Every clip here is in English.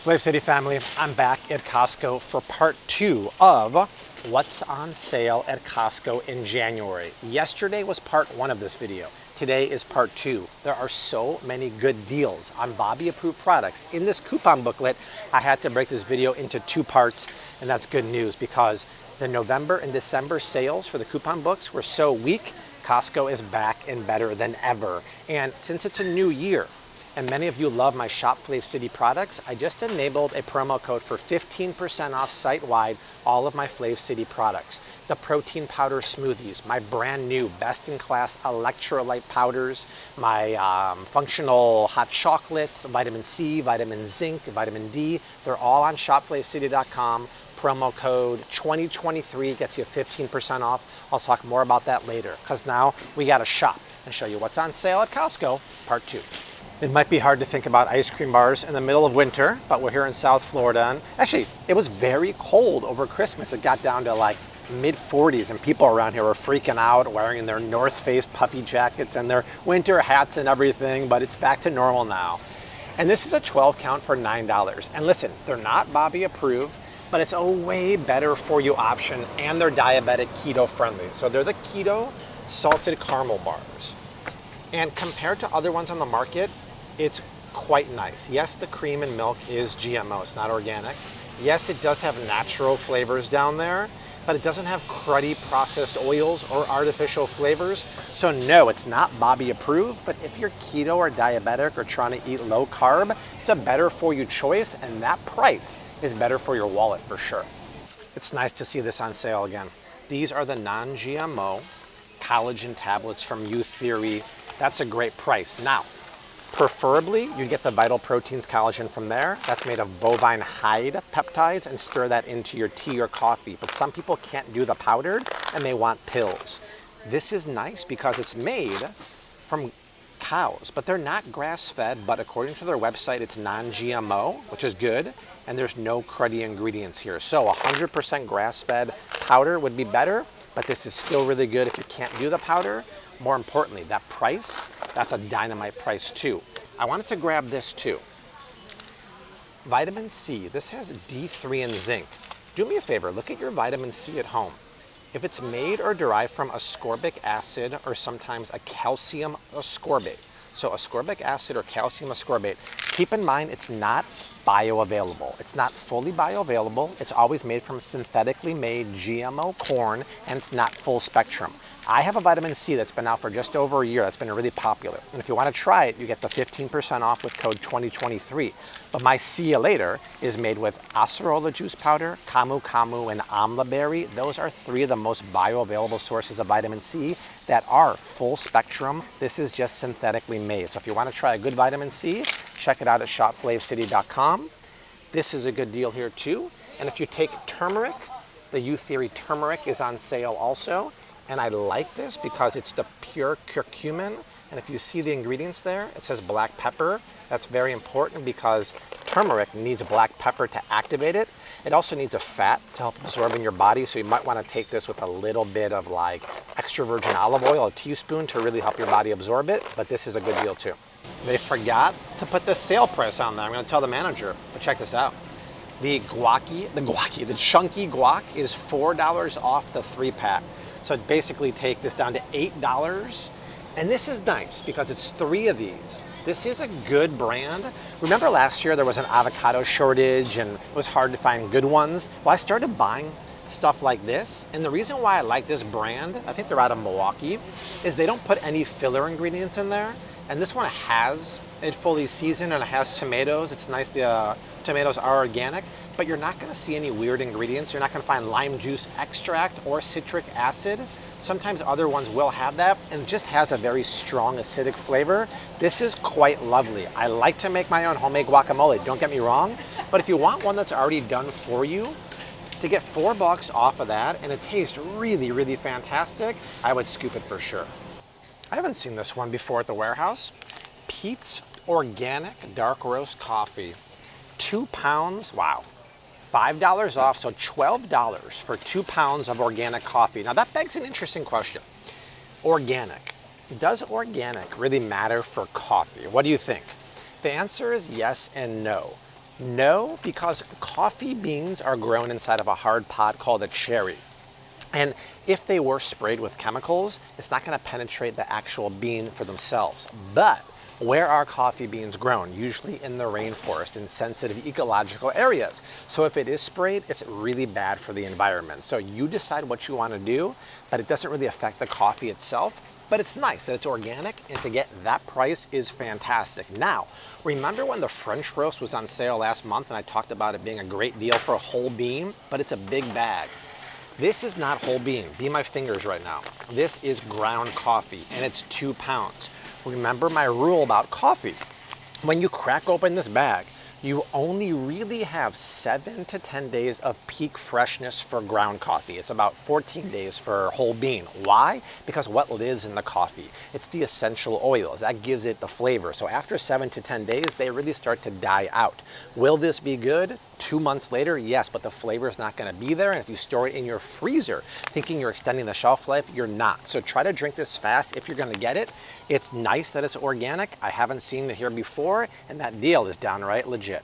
Flav City family, I'm back at Costco for part 2 of what's on sale at Costco in January. Yesterday was part 1 of this video. Today is part 2. There are so many good deals on Bobby approved products. In this coupon booklet, I had to break this video into 2 parts, and that's good news because the November and December sales for the coupon books were so weak. Costco is back and better than ever. And since it's a new year, and many of you love my Shop Flav City products, I just enabled a promo code for 15% off site-wide all of my Flav City products. The protein powder smoothies, my brand new best-in-class electrolyte powders, my functional hot chocolates, vitamin C, vitamin zinc, vitamin D, they're all on shopflavcity.com. Promo code 2023 gets you 15% off. I'll talk more about that later because now we got to shop and show you what's on sale at Costco, part 2. It might be hard to think about ice cream bars in the middle of winter, but we're here in South Florida, and actually it was very cold over Christmas. It got down to like mid 40s, and people around here were freaking out, wearing their North Face puffy jackets and their winter hats and everything, but it's back to normal now. And this is a 12 count for $9. And listen, they're not Bobby approved, but it's a way better for you option, and they're diabetic keto friendly. So they're the keto salted caramel bars. And compared to other ones on the market, it's quite nice. Yes, the cream and milk is GMO, it's not organic. Yes, it does have natural flavors down there, but it doesn't have cruddy processed oils or artificial flavors. So no, it's not Bobby approved, but if you're keto or diabetic or trying to eat low carb, it's a better for you choice, and that price is better for your wallet for sure. It's nice to see this on sale again. These are the non-GMO collagen tablets from Youth Theory. That's a great price. Now, preferably, you'd get the Vital Proteins collagen from there. That's made of bovine hide peptides, and stir that into your tea or coffee. But some people can't do the powdered and they want pills. This is nice because it's made from cows, but they're not grass-fed, but according to their website, it's non-GMO, which is good, and there's no cruddy ingredients here. So 100% grass-fed powder would be better, but this is still really good if you can't do the powder. More importantly, that price, that's a dynamite price too. I wanted to grab this too. Vitamin C, this has D3 and zinc. Do me a favor, look at your vitamin C at home. If it's made or derived from ascorbic acid or sometimes a calcium ascorbate, so ascorbic acid or calcium ascorbate, keep in mind it's not bioavailable. It's not fully bioavailable. It's always made from synthetically made GMO corn, and it's not full spectrum. I have a vitamin C that's been out for just over a year. That's been really popular. And if you want to try it, you get the 15% off with code 2023. But my See You Later is made with acerola juice powder, camu camu, and amla berry. Those are 3 of the most bioavailable sources of vitamin C that are full spectrum. This is just synthetically made. So if you want to try a good vitamin C, check it out at shopflavcity.com. This is a good deal here too. And if you take turmeric, the Youth Theory turmeric is on sale also. And I like this because it's the pure curcumin. And if you see the ingredients there, it says black pepper. That's very important because turmeric needs black pepper to activate it. It also needs a fat to help absorb in your body. So you might want to take this with a little bit of like extra virgin olive oil, a teaspoon, to really help your body absorb it. But this is a good deal too. They forgot to put the sale price on there. I'm going to tell the manager, but check this out. The chunky guac is $4 off the 3-pack. So basically take this down to $8. And this is nice because it's 3 of these. This is a good brand. Remember last year there was an avocado shortage and it was hard to find good ones? Well, I started buying stuff like this. And the reason why I like this brand, I think they're out of Milwaukee, is they don't put any filler ingredients in there. And this one has it fully seasoned and it has tomatoes. It's nice the tomatoes are organic, but you're not gonna see any weird ingredients. You're not gonna find lime juice extract or citric acid. Sometimes other ones will have that, and it just has a very strong acidic flavor. This is quite lovely. I like to make my own homemade guacamole, don't get me wrong, but if you want one that's already done for you, to get $4 off of that, and it tastes really, really fantastic, I would scoop it for sure. I haven't seen this one before at the warehouse. Pete's Organic Dark Roast Coffee. 2 pounds, wow. $5 off, so $12 for 2 pounds of organic coffee. Now that begs an interesting question. Organic. Does organic really matter for coffee? What do you think? The answer is yes and no. No, because coffee beans are grown inside of a hard pod called a cherry. And if they were sprayed with chemicals, it's not going to penetrate the actual bean for themselves. But where are coffee beans grown? Usually in the rainforest, in sensitive ecological areas. So if it is sprayed, it's really bad for the environment. So you decide what you want to do, but it doesn't really affect the coffee itself. But it's nice that it's organic, and to get that price is fantastic. Now, remember when the French roast was on sale last month and I talked about it being a great deal for a whole bean, but it's a big bag. This is not whole bean. Be my fingers right now. This is ground coffee, and it's 2 pounds. Remember my rule about coffee. When you crack open this bag, you only really have 7 to 10 days of peak freshness for ground coffee. It's about 14 days for whole bean. Why? Because what lives in the coffee? It's the essential oils. That gives it the flavor. So after 7 to 10 days, they really start to die out. Will this be good? 2 months later, yes, but the flavor is not going to be there. And if you store it in your freezer thinking you're extending the shelf life, you're not. So try to drink this fast if you're going to get it. It's nice that it's organic. I haven't seen it here before, and that deal is downright legit.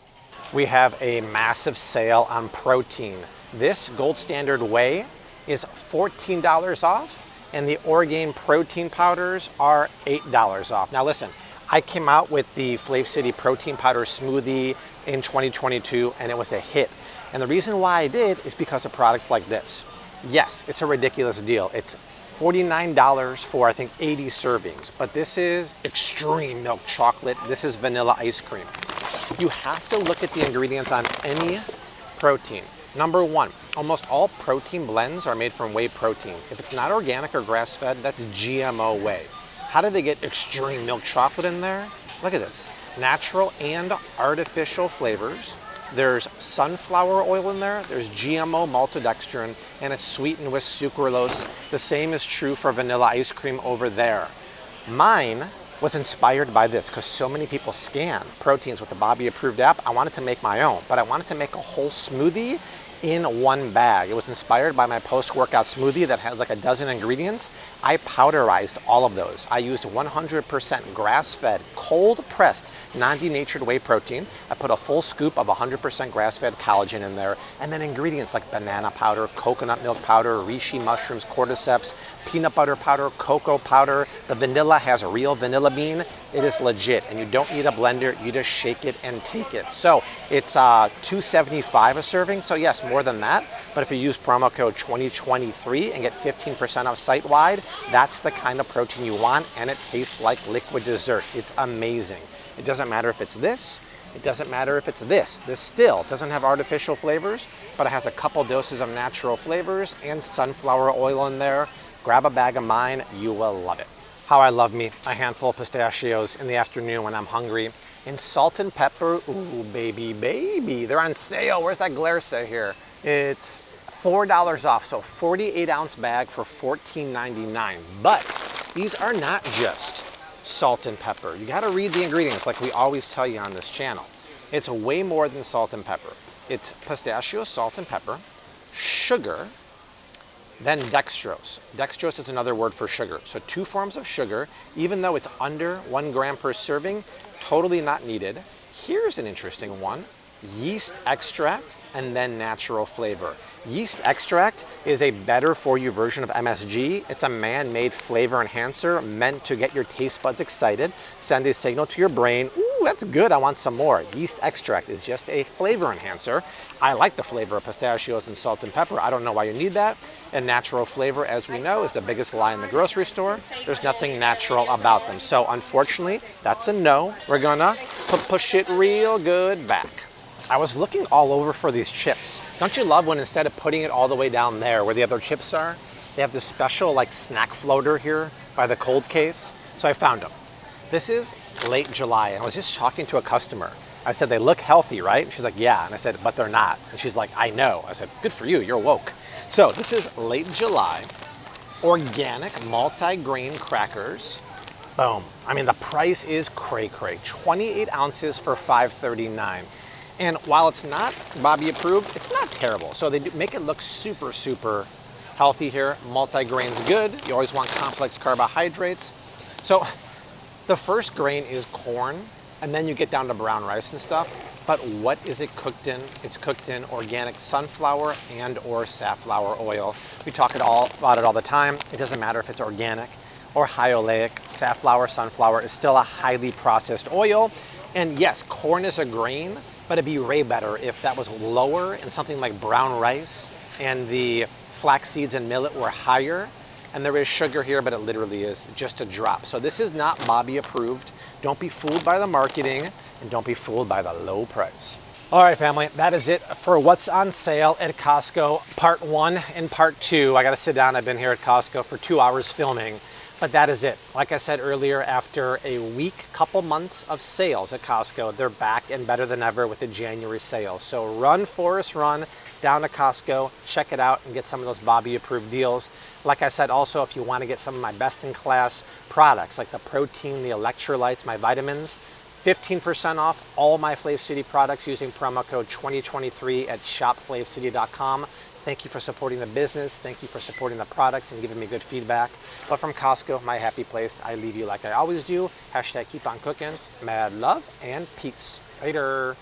We have a massive sale on protein. This Gold Standard Whey is $14 off, and the Orgain protein powders are $8 off. Now listen, I came out with the Flav City protein powder smoothie in 2022, and it was a hit. And the reason why I did is because of products like this. Yes, it's a ridiculous deal. It's $49 for, I think, 80 servings. But this is extreme milk chocolate. This is vanilla ice cream. You have to look at the ingredients on any protein. Number one, almost all protein blends are made from whey protein. If it's not organic or grass-fed, that's GMO whey. How did they get extreme milk chocolate in there? Look at this. Natural and artificial flavors. There's sunflower oil in there, there's GMO maltodextrin, and it's sweetened with sucralose. The same is true for vanilla ice cream over there. Mine was inspired by this because so many people scan proteins with the Bobby approved app. I wanted to make my own, but I wanted to make a whole smoothie in one bag. It was inspired by my post-workout smoothie that has like a dozen ingredients. I powderized all of those. I used 100% grass-fed, cold-pressed, non-denatured whey protein. I put a full scoop of 100% grass-fed collagen in there, and then ingredients like banana powder, coconut milk powder, reishi mushrooms, cordyceps, peanut butter powder, cocoa powder. The vanilla has a real vanilla bean. It is legit, and you don't need a blender. You just shake it and take it. So it's $2.75 a serving, so yes, more than that. But if you use promo code 2023 and get 15% off site-wide, that's the kind of protein you want, and it tastes like liquid dessert. It's amazing. It doesn't matter if it's this, it doesn't matter if it's this. This still doesn't have artificial flavors, but it has a couple doses of natural flavors and sunflower oil in there. Grab a bag of mine, you will love it. How I love me a handful of pistachios in the afternoon when I'm hungry. And salt and pepper, ooh, baby, baby. They're on sale. Where's that glare say here? It's $4 off, so 48-ounce bag for $14.99. But these are not just salt and pepper. You got to read the ingredients like we always tell you on this channel. It's way more than salt and pepper. It's pistachios, salt and pepper, sugar, then dextrose. Dextrose is another word for sugar. So 2 forms of sugar, even though it's under 1 gram per serving, totally not needed. Here's an interesting one. Yeast extract and then natural flavor. Yeast extract is a better for you version of MSG. It's a man-made flavor enhancer meant to get your taste buds excited, send a signal to your brain, ooh, that's good, I want some more. Yeast extract is just a flavor enhancer. I like the flavor of pistachios and salt and pepper. I don't know why you need that. And natural flavor, as we know, is the biggest lie in the grocery store. There's nothing natural about them. So unfortunately, that's a no. We're gonna push it real good back. I was looking all over for these chips. Don't you love when instead of putting it all the way down there where the other chips are, they have this special like snack floater here by the cold case? So I found them. This is late July, and I was just talking to a customer. I said, they look healthy, right? And she's like, yeah. And I said, but they're not. And she's like, I know. I said, good for you, you're woke. So this is late July, organic multi-grain crackers. Boom. I mean, the price is cray-cray. 28 ounces for $5.39. And while it's not Bobby approved, it's not terrible. So they do make it look super, super healthy here. Multi-grain's good. You always want complex carbohydrates. So the first grain is corn, and then you get down to brown rice and stuff. But what is it cooked in? It's cooked in organic sunflower and or safflower oil. We talk about it all the time. It doesn't matter if it's organic or high oleic. Safflower, sunflower is still a highly processed oil. And yes, corn is a grain, but it'd be way better if that was lower in something like brown rice and the flax seeds and millet were higher. And there is sugar here, but it literally is just a drop. So this is not Bobby approved. Don't be fooled by the marketing and don't be fooled by the low price. All right, family, that is it for what's on sale at Costco, part 1 and part 2. I got to sit down. I've been here at Costco for 2 hours filming, but that is it. Like I said earlier, after a week, couple months of sales at Costco, they're back and better than ever with the January sales. So run, Forrest, run down to Costco, check it out and get some of those Bobby approved deals. Like I said, also, if you want to get some of my best in class products like the protein, the electrolytes, my vitamins, 15% off all my Flav City products using promo code 2023 at shopflavcity.com. Thank you for supporting the business. Thank you for supporting the products and giving me good feedback. But from Costco, my happy place, I leave you like I always do. Hashtag keep on cooking. Mad love and peace. Later.